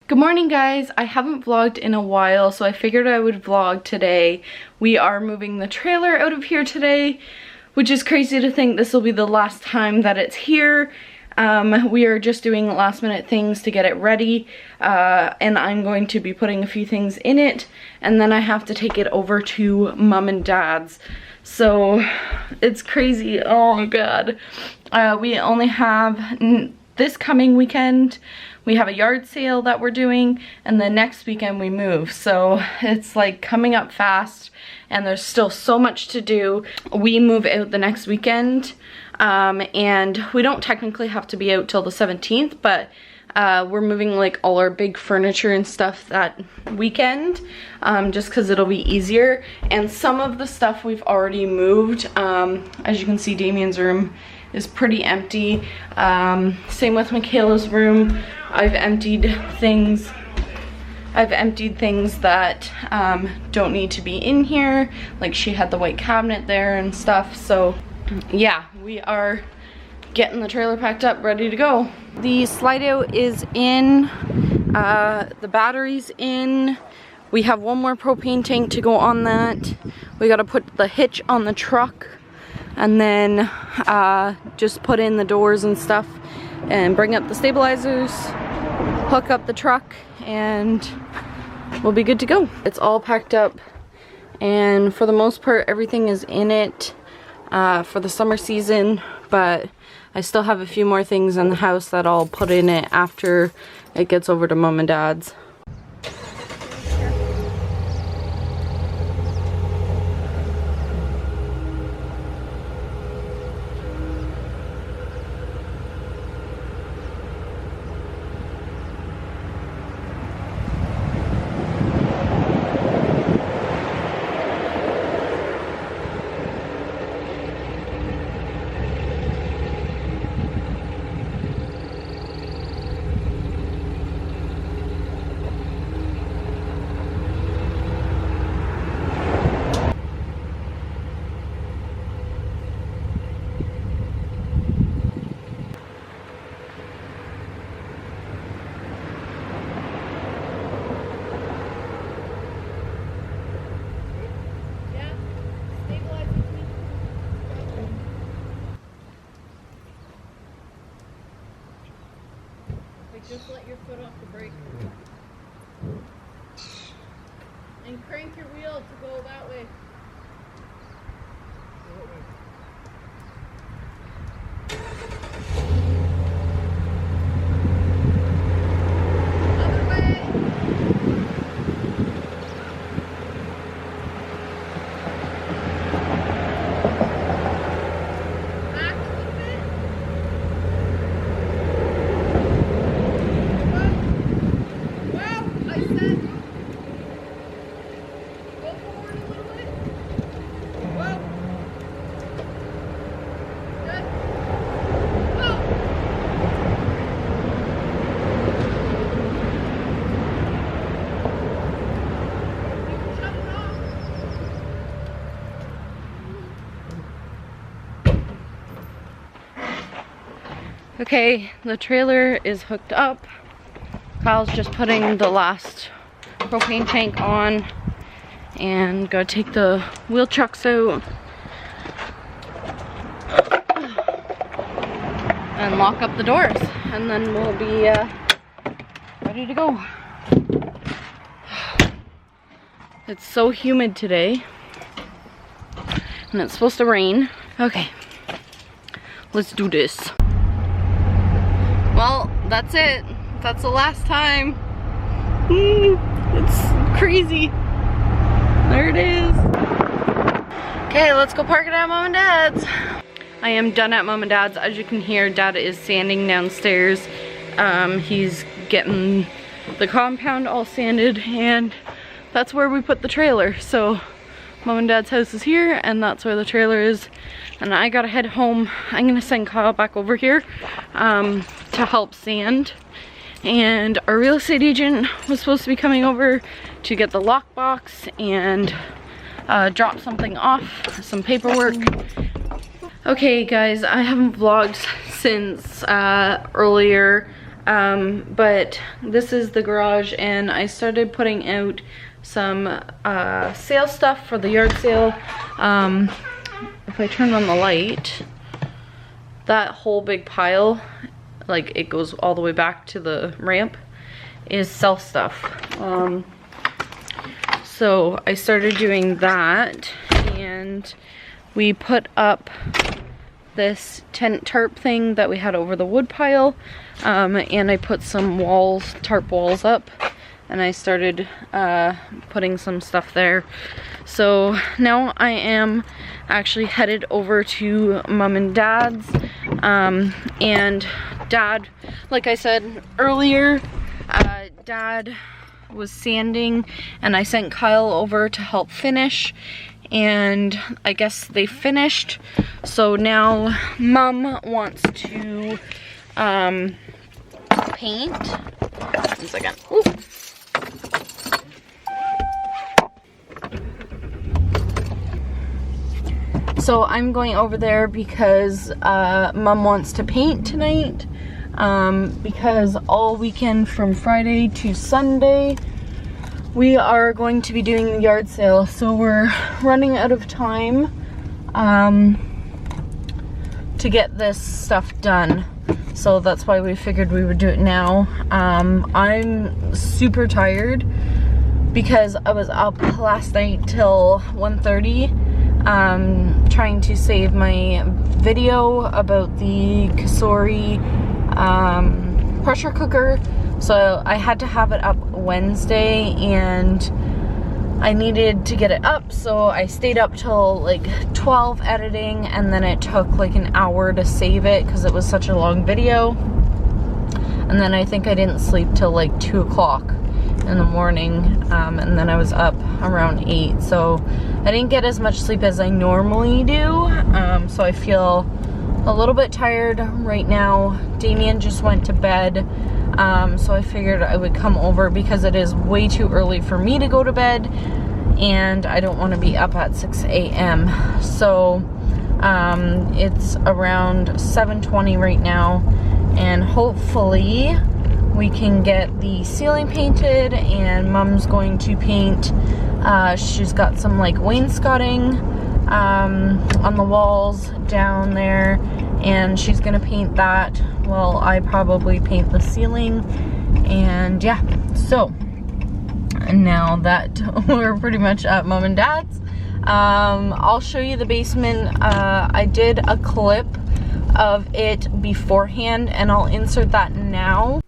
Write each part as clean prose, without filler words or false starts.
Good morning, guys. I haven't vlogged in a while, so I figured I would vlog today. We are moving the trailer out of here today, which is crazy to think this will be the last time that it's here. We are just doing last minute things to get it ready, and I'm going to be putting a few things in it, and then I have to take it over to mom and dad's. So it's crazy. Oh my god. We only have this coming weekend. We have a yard sale that we're doing, and the next weekend we move. So it's like coming up fast, and there's still so much to do. We move out the next weekend, and we don't technically have to be out till the 17th, but we're moving like all our big furniture and stuff that weekend, just because it'll be easier. And some of the stuff we've already moved. As you can see, Damien's room is pretty empty. Same with Michaela's room. I've emptied things that don't need to be in here. Like she had the white cabinet there and stuff. So yeah, we are getting the trailer packed up, ready to go. The slide out is in, the battery's in. We have one more propane tank to go on that. We gotta put the hitch on the truck, and then just put in the doors and stuff and bring up the stabilizers, hook up the truck, and we'll be good to go. It's all packed up, and for the most part everything is in it for the summer season, but I still have a few more things in the house that I'll put in it after it gets over to mom and dad's. Just let your foot off the brake. And crank your wheel to go that way. Other way. Back a little bit. Okay, the trailer is hooked up. Kyle's just putting the last propane tank on, and gotta take the wheel chucks out and lock up the doors, and then we'll be ready to go. It's so humid today, and it's supposed to rain. Okay, let's do this. Well, that's it. That's the last time. It's crazy. There it is. Okay, let's go park it at mom and dad's. I am done at mom and dad's. As you can hear, dad is sanding downstairs. He's getting the compound all sanded, and that's where we put the trailer. So mom and dad's house is here, and that's where the trailer is. And I gotta head home. I'm gonna send Kyle back over here to help sand. And our real estate agent was supposed to be coming over to get the lockbox and drop something off, some paperwork. Okay guys, I haven't vlogged since earlier. But this is the garage, and I started putting out some sale stuff for the yard sale. If I turn on the light, that whole big pile, like it goes all the way back to the ramp, is sell stuff. So I started doing that, and we put up this tent tarp thing that we had over the wood pile, and I put some walls, tarp walls up, and I started putting some stuff there. So now I am actually headed over to Mom and Dad's, and Dad, like I said earlier, Dad was sanding, and I sent Kyle over to help finish, and I guess they finished. So now Mom wants to paint. 1 second. Ooh. So I'm going over there because Mom wants to paint tonight, because all weekend from Friday to Sunday we are going to be doing the yard sale, so we're running out of time to get this stuff done. So that's why we figured we would do it now. I'm super tired because I was up last night till 1:30 trying to save my video about the Kasori pressure cooker. So I had to have it up Wednesday, and I needed to get it up, so I stayed up till like 12 editing, and then it took like an hour to save it because it was such a long video. And then I think I didn't sleep till like 2 o'clock in the morning, and then I was up around 8, so I didn't get as much sleep as I normally do. So I feel a little bit tired right now. Damien just went to bed, so I figured I would come over because it is way too early for me to go to bed, and I don't want to be up at 6 a.m. So it's around 7:20 right now, and hopefully we can get the ceiling painted, and Mom's going to paint. She's got some like wainscoting on the walls down there, and she's gonna paint that while I probably paint the ceiling. And yeah, so now that we're pretty much at Mom and Dad's, I'll show you the basement. I did a clip of it beforehand, and I'll insert that now.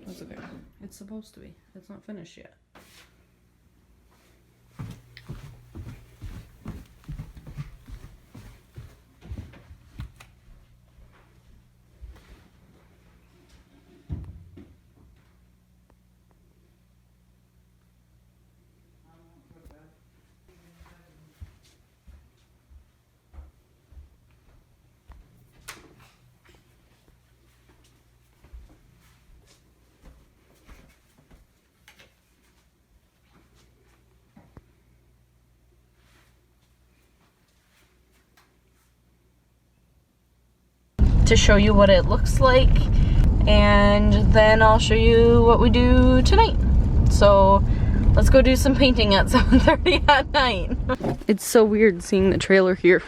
That's okay. It's supposed to be. It's not finished yet. To show you what it looks like, and then I'll show you what we do tonight. So let's go do some painting at 7:30 at night. It's so weird seeing the trailer here.